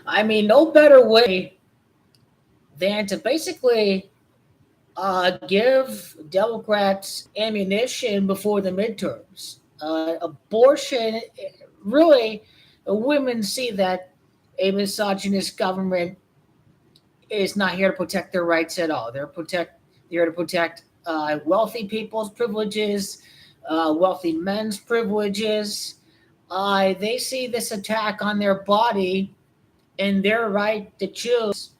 I mean, no better way than to basically give Democrats ammunition before the midterms. Abortion, really, women see that a misogynist government is not here to protect their rights at all. They're here to protect wealthy people's privileges, wealthy men's privileges. They see this attack on their body and their right to choose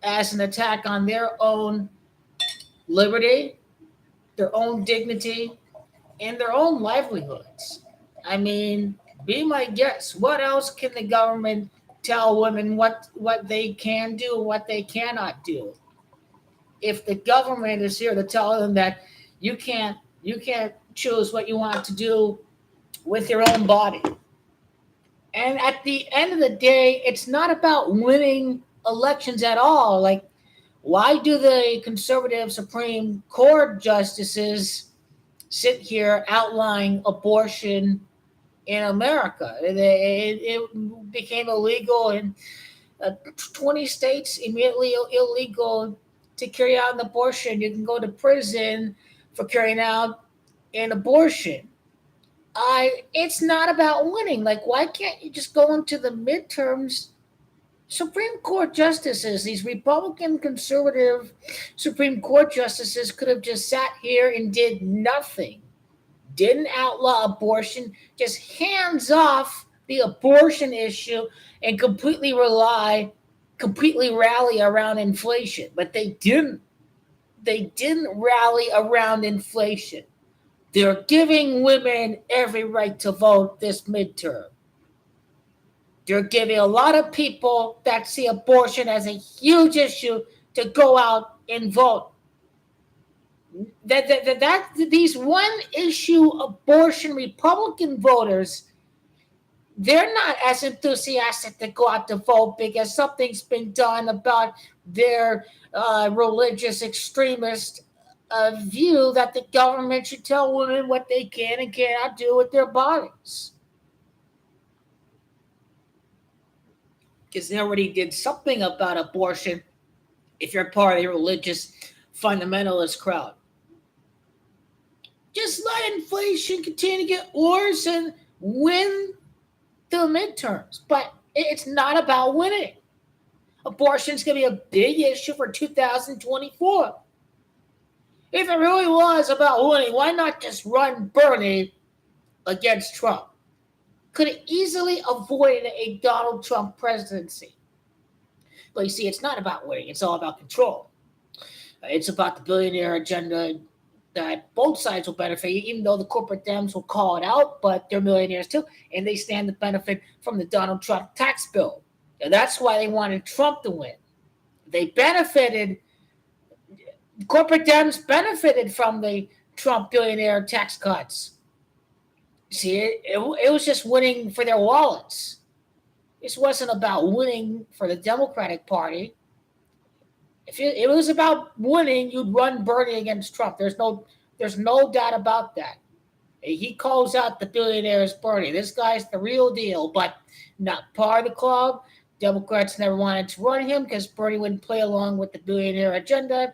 as an attack on their own liberty, their own dignity, and their own livelihoods. I mean, be my guest. What else can the government tell women what they can do, what they cannot do? If the government is here to tell them that you can't choose what you want to do with your own body. And at the end of the day, it's not about winning elections at all. Like, why do the conservative Supreme Court justices sit here outlining abortion in America? It became illegal in 20 states, immediately illegal to carry out an abortion. You can go to prison for carrying out an abortion. It's not about winning. Like, why can't you just go into the midterms? Supreme Court justices, these Republican conservative Supreme Court justices could have just sat here and did nothing. Didn't outlaw abortion, just hands off the abortion issue and completely rally around inflation. But they didn't. They didn't rally around inflation. They're giving women every right to vote this midterm. They're giving a lot of people that see abortion as a huge issue to go out and vote. These one issue abortion Republican voters, they're not as enthusiastic to go out to vote because something's been done about their religious extremist view that the government should tell women what they can and cannot do with their bodies. Because they already did something about abortion if you're part of the religious fundamentalist crowd. Just let inflation continue to get worse and win the midterms. But it's not about winning. Abortion is going to be a big issue for 2024. If it really was about winning, why not just run Bernie against Trump? Could have easily avoided a Donald Trump presidency. But you see, it's not about winning. It's all about control. It's about the billionaire agenda that both sides will benefit, even though the corporate Dems will call it out, but they're millionaires too, and they stand to benefit from the Donald Trump tax bill. And that's why they wanted Trump to win. They benefited, corporate Dems benefited from the Trump billionaire tax cuts. See, it was just winning for their wallets. This wasn't about winning for the Democratic Party. If it was about winning, you'd run Bernie against Trump. There's no doubt about that. He calls out the billionaires Bernie. This guy's the real deal, but not part of the club. Democrats never wanted to run him because Bernie wouldn't play along with the billionaire agenda.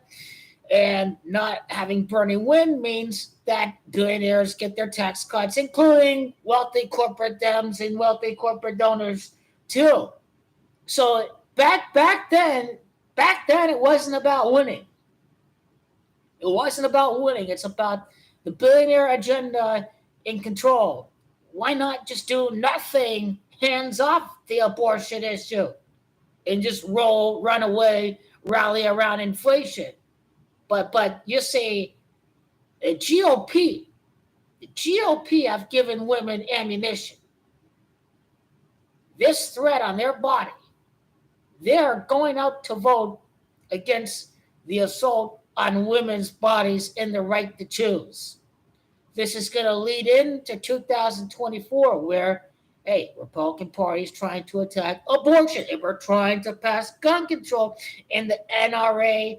And not having Bernie win means that billionaires get their tax cuts, including wealthy corporate Dems and wealthy corporate donors too. So back then it wasn't about winning. It wasn't about winning. It's about the billionaire agenda in control. Why not just do nothing, hands off the abortion issue, and just run away, rally around inflation? But you see, the GOP have given women ammunition. This threat on their body, they're going out to vote against the assault on women's bodies and the right to choose. This is going to lead into 2024 where, hey, Republican Party is trying to attack abortion and we're trying to pass gun control, and the NRA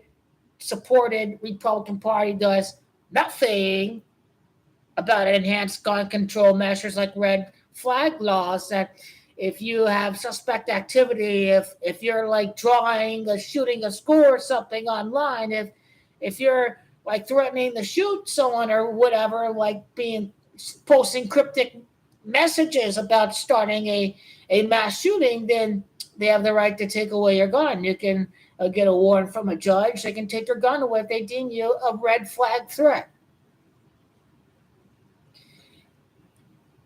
supported Republican Party does nothing about enhanced gun control measures like red flag laws that if you have suspect activity, if you're like drawing a shooting a score or something online, if you're like threatening to shoot someone or whatever, like posting cryptic messages about starting a mass shooting, then they have the right to take away your gun. You can get a warrant from a judge. They can take your gun away if they deem you a red flag threat.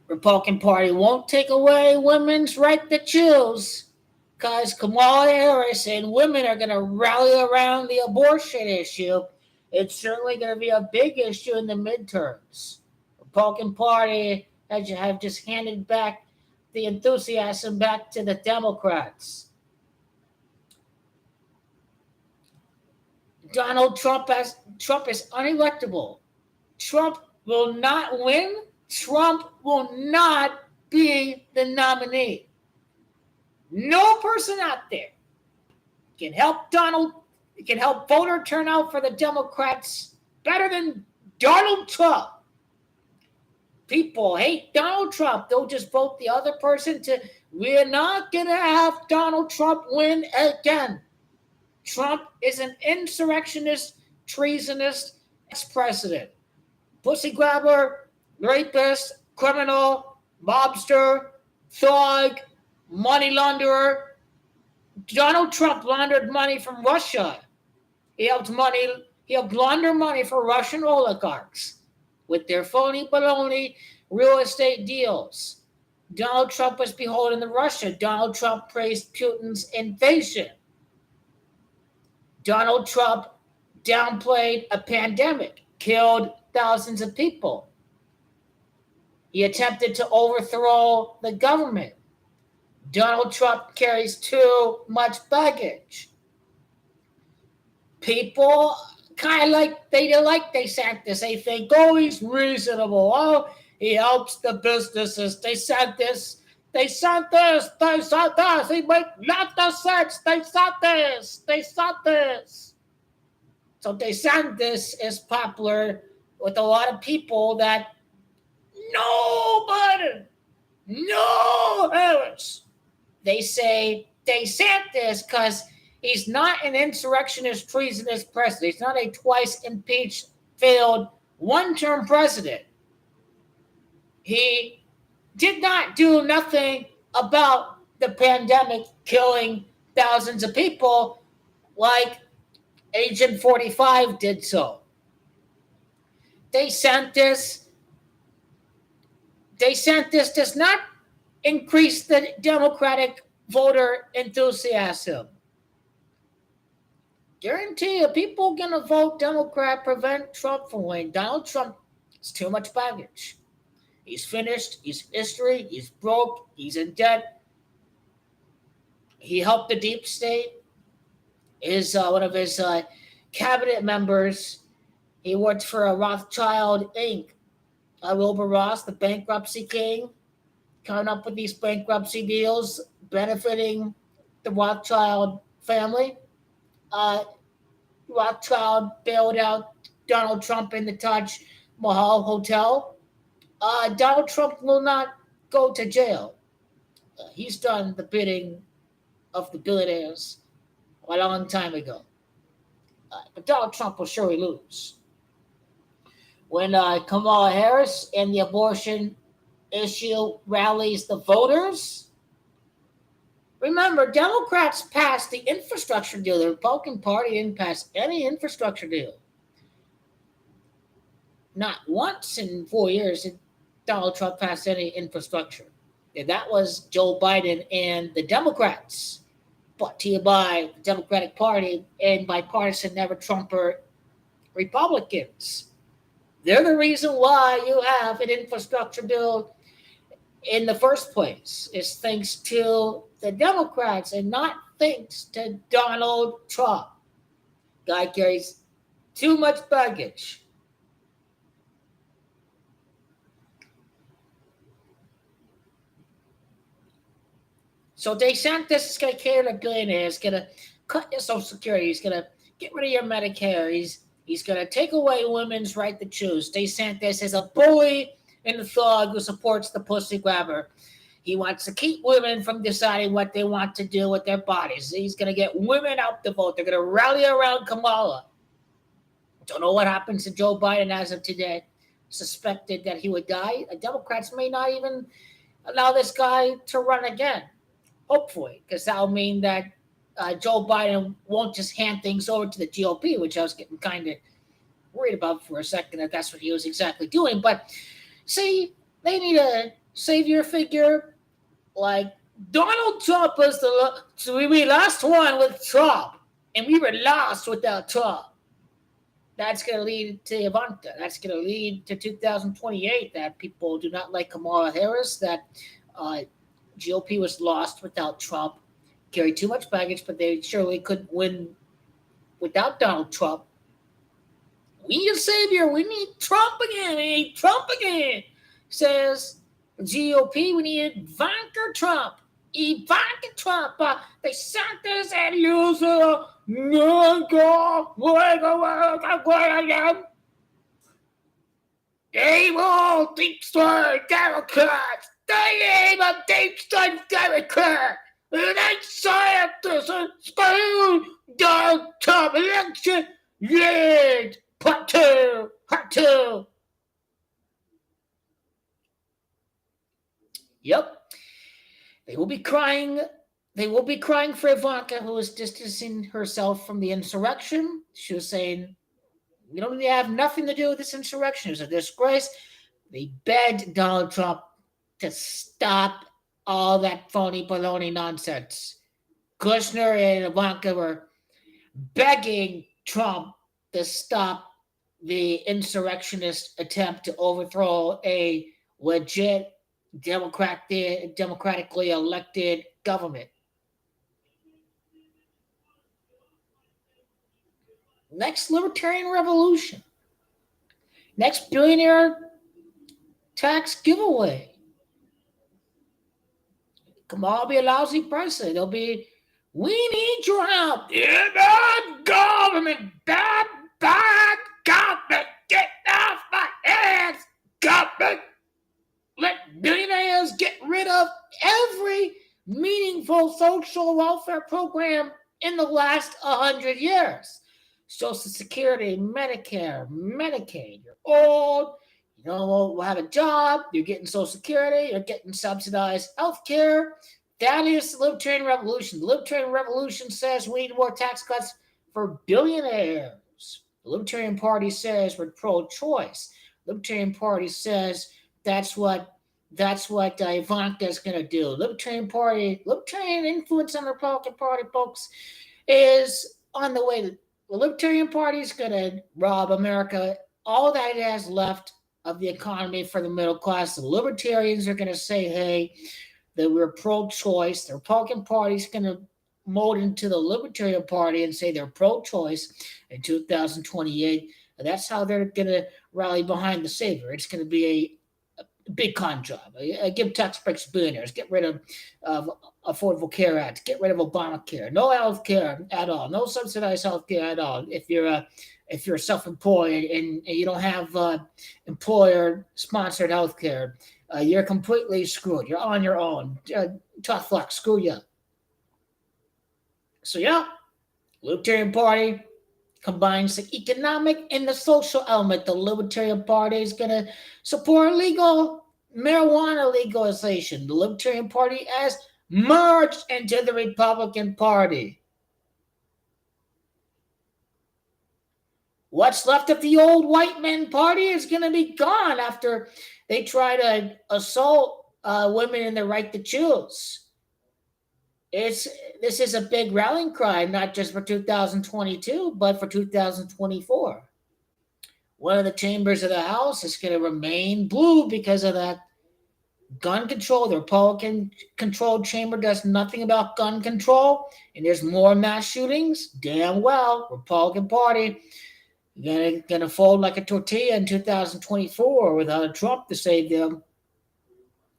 Republican Party won't take away women's right to choose because Kamala Harris and women are going to rally around the abortion issue. It's certainly going to be a big issue in the midterms. Republican Party have just handed back the enthusiasm back to the Democrats. Donald Trump is unelectable. Trump will not win. Trump will not be the nominee. No person out there can help voter turnout for the Democrats better than Donald Trump. People hate Donald Trump. They'll just vote the other person we're not going to have Donald Trump win again. Trump is an insurrectionist, treasonous ex-president. Pussy grabber, rapist, criminal, mobster, thug, money launderer. Donald Trump laundered money from Russia. He helped launder money for Russian oligarchs with their phony baloney real estate deals. Donald Trump was beholden to Russia. Donald Trump praised Putin's invasion. Donald Trump downplayed a pandemic, killed thousands of people. He attempted to overthrow the government. Donald Trump carries too much baggage. People kind of like DeSantis. They think, oh, he's reasonable. Oh, he helps the businesses. DeSantis. He make lot of sense. DeSantis. So DeSantis is popular with a lot of people that no Harris. They say DeSantis because he's not an insurrectionist, treasonous president. He's not a twice impeached, failed, one-term president. He did not do nothing about the pandemic killing thousands of people like Agent 45 did so. DeSantis does not increase the Democratic voter enthusiasm. Guarantee you, people going to vote Democrat, prevent Trump from winning. Donald Trump has too much baggage. He's finished. He's history. He's broke. He's in debt. He helped the deep state. One of his cabinet members, he worked for a Rothschild Inc. Wilbur Ross, the bankruptcy king, coming up with these bankruptcy deals benefiting the Rothschild family. Rothschild bailed out Donald Trump in the Taj Mahal Hotel. Donald Trump will not go to jail. He's done the bidding of the billionaires a long time ago. But Donald Trump will surely lose. When Kamala Harris and the abortion issue rallies the voters, remember, Democrats passed the infrastructure deal. The Republican Party didn't pass any infrastructure deal. Not once in 4 years did Donald Trump pass any infrastructure. And that was Joe Biden and the Democrats, brought to you by the Democratic Party and bipartisan never-Trumper Republicans. They're the reason why you have an infrastructure bill in the first place. It's thanks to the Democrats and not thanks to Donald Trump. Guy carries too much baggage. So DeSantis is going to cater to billionaires. He's going to cut your Social Security. He's going to get rid of your Medicare. He's going to take away women's right to choose. DeSantis is a bully and a thug who supports the pussy grabber. He wants to keep women from deciding what they want to do with their bodies. He's going to get women out to vote. They're going to rally around Kamala. Don't know what happens to Joe Biden as of today. Suspected that he would die. The Democrats may not even allow this guy to run again. Hopefully, because that'll mean that Joe Biden won't just hand things over to the GOP, which I was getting kind of worried about for a second that that's what he was exactly doing. But see, they need a savior figure like Donald Trump was so we lost one with Trump, and we were lost without Trump. That's going to lead to Ivanka. That's going to lead to 2028 that people do not like Kamala Harris, that GOP was lost without Trump, carried too much baggage, but they surely couldn't win without Donald Trump. We need a savior. We need Trump again. We need Trump again, says the GOP. We need Ivanka Trump. Ivanka Trump. DeSantis and loser. Evil deep state Democrats. They aim a deep state Democrat. And they scientists and school Donald Trump election lead. Part two. Yep. They will be crying. They will be crying for Ivanka, who is distancing herself from the insurrection. She was saying, we don't really have nothing to do with this insurrection. It was a disgrace. They begged Donald Trump to stop all that phony baloney nonsense. Kushner and Ivanka were begging Trump to stop the insurrectionist attempt to overthrow a legit democratically elected government. Next libertarian revolution. Next billionaire tax giveaway. Kamala will be a lousy president. They'll be, we need your help. Yeah, bad government. Bad government. Get off my hands, government. Let billionaires get rid of every meaningful social welfare program in the last 100 years. Social Security, Medicare, Medicaid. You're old, you don't have a job, you're getting Social Security, you're getting subsidized health care. That is the Libertarian Revolution. The Libertarian Revolution says we need more tax cuts for billionaires. The Libertarian Party says we're pro-choice. The Libertarian Party says that's what Ivanka is going to do. Libertarian influence on the Republican Party, folks, is on the way. The Libertarian Party is going to rob America all that it has left of the economy for the middle class. The Libertarians are going to say, hey, that we're pro-choice. The Republican Party is going to mold into the Libertarian Party and say they're pro-choice in 2028. And that's how they're going to rally behind the savior. It's going to be a big con job. Give tax breaks to billionaires. Get rid of Affordable Care Act. Get rid of Obamacare. No health care at all. No subsidized health care at all. If you're self-employed and you don't have employer-sponsored health care, you're completely screwed. You're on your own. Tough luck. Screw you. So yeah, Libertarian Party combines the economic and the social element. The Libertarian Party is going to support legal marijuana legalization. The Libertarian Party has merged into the Republican Party. What's left of the old white men party is going to be gone after they try to assault women in their right to choose. This is a big rallying cry, not just for 2022, but for 2024. One of the chambers of the House is going to remain blue because of that gun control. The Republican-controlled chamber does nothing about gun control, and there's more mass shootings. Damn well, Republican Party gonna fold like a tortilla in 2024 without Trump to save them.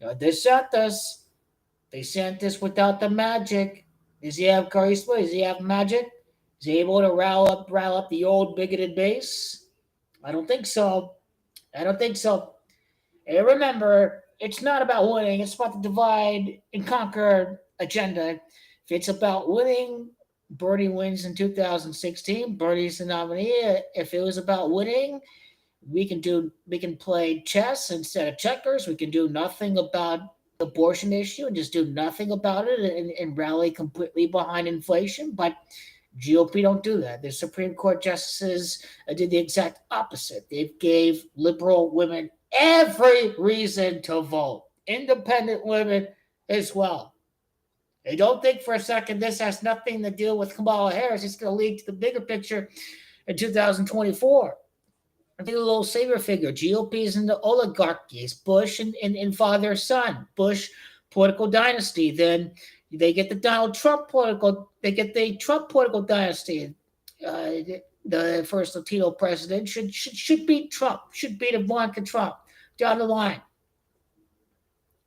DeSantis without the magic. Does he have charisma? Does he have magic? Is he able to rile up the old bigoted base? I don't think so. And remember, It's not about winning. It's about the divide and conquer agenda. If it's about winning, Bernie wins in 2016. Bernie's the nominee. If it was about winning, we can play chess instead of checkers. We can do nothing about the abortion issue and just do nothing about it and rally completely behind inflation. But GOP don't do that. The Supreme Court justices did the exact opposite. They gave liberal women every reason to vote, independent women as well. They don't think for a second this has nothing to do with Kamala Harris. It's going to lead to the bigger picture in 2024. I think a little savior figure. GOP is in the oligarchies, Bush and father son, Bush political dynasty. Then they get the Donald Trump political. They get the Trump political dynasty. The first Latino president should beat Trump. Should beat Ivanka Trump down the line.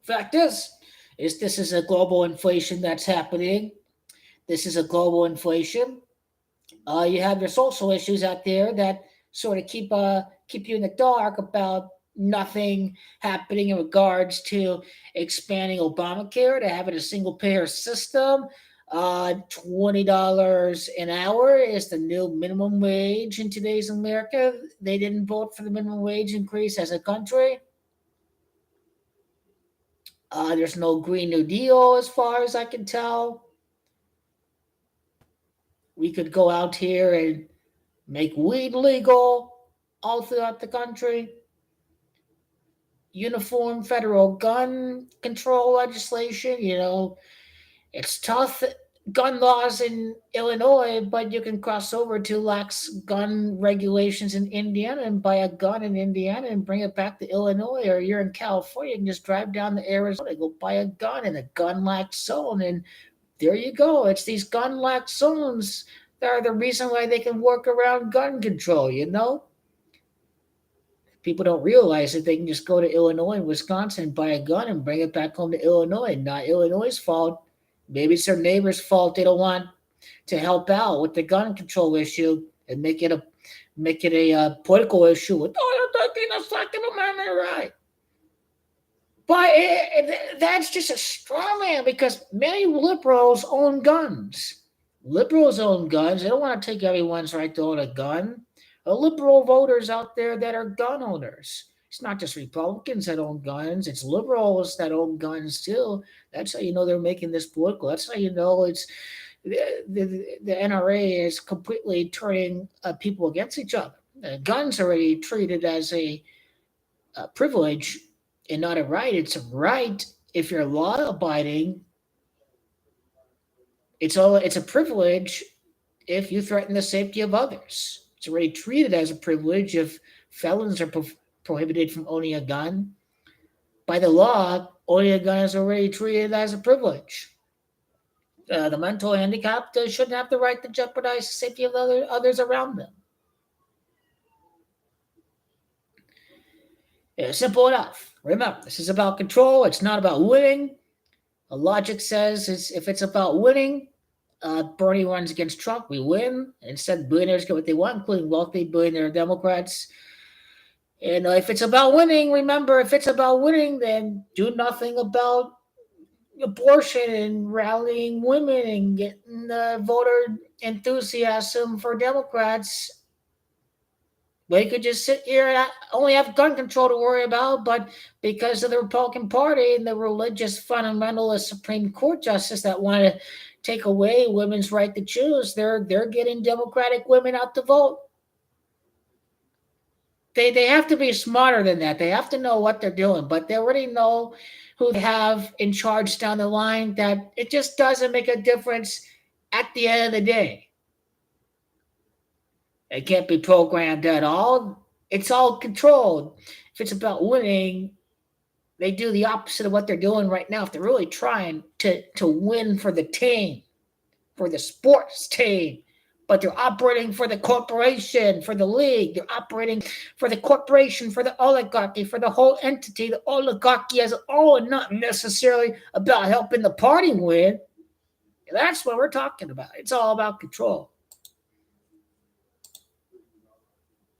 Fact is this is a global inflation that's happening. This is a global inflation. You have your social issues out there that sort of keep you in the dark about nothing happening in regards to expanding Obamacare, to having a single payer system. $20 an hour is the new minimum wage in today's America. They didn't vote for the minimum wage increase as a country. There's no Green New Deal as far as I can tell. We could go out here and make weed legal all throughout the country. Uniform federal gun control legislation. It's tough gun laws in Illinois, but you can cross over to lax gun regulations in Indiana and buy a gun in Indiana and bring it back to Illinois, or you're in California, you can just drive down to Arizona, go buy a gun in a gun lax zone, and there you go. It's these gun lax zones that are the reason why they can work around gun control, People don't realize that they can just go to Illinois and Wisconsin, buy a gun, and bring it back home to Illinois. Not Illinois' fault. Maybe it's their neighbor's fault. They don't want to help out with the gun control issue and make it a political issue with the Second Amendment right. But that's just a straw man, because many liberals own guns. Liberals own guns. They don't want to take everyone's right to own a gun. Liberal voters out there that are gun owners. It's not just Republicans that own guns. It's liberals that own guns too. That's how you know they're making this political. That's how you know it's the NRA is completely turning people against each other. Guns are already treated as a privilege and not a right. It's a right if you're law abiding. It's a privilege if you threaten the safety of others. It's already treated as a privilege if felons are prohibited from owning a gun. By the law, owning a gun is already treated as a privilege. The mental handicapped shouldn't have the right to jeopardize the safety of others around them. Yeah, simple enough. Remember, this is about control. It's not about winning. Logic says if it's about winning, Bernie runs against Trump, we win. Instead, billionaires get what they want, including wealthy billionaire Democrats. And if it's about winning, remember, if it's about winning, then do nothing about abortion and rallying women and getting voter enthusiasm for Democrats. They could just sit here and only have gun control to worry about, but because of the Republican Party and the religious fundamentalist Supreme Court justice that want to take away women's right to choose, they're getting Democratic women out to vote. They have to be smarter than that. They have to know what they're doing, but they already know who they have in charge down the line, that it just doesn't make a difference at the end of the day. It can't be programmed at all. It's all controlled. If it's about winning, they do the opposite of what they're doing right now. If they're really trying to win for the team, for the sports team, but they're operating for the corporation, for the league. They're operating for the corporation, for the oligarchy, for the whole entity, the oligarchy as a whole, and not necessarily about helping the party win. That's what we're talking about. It's all about control.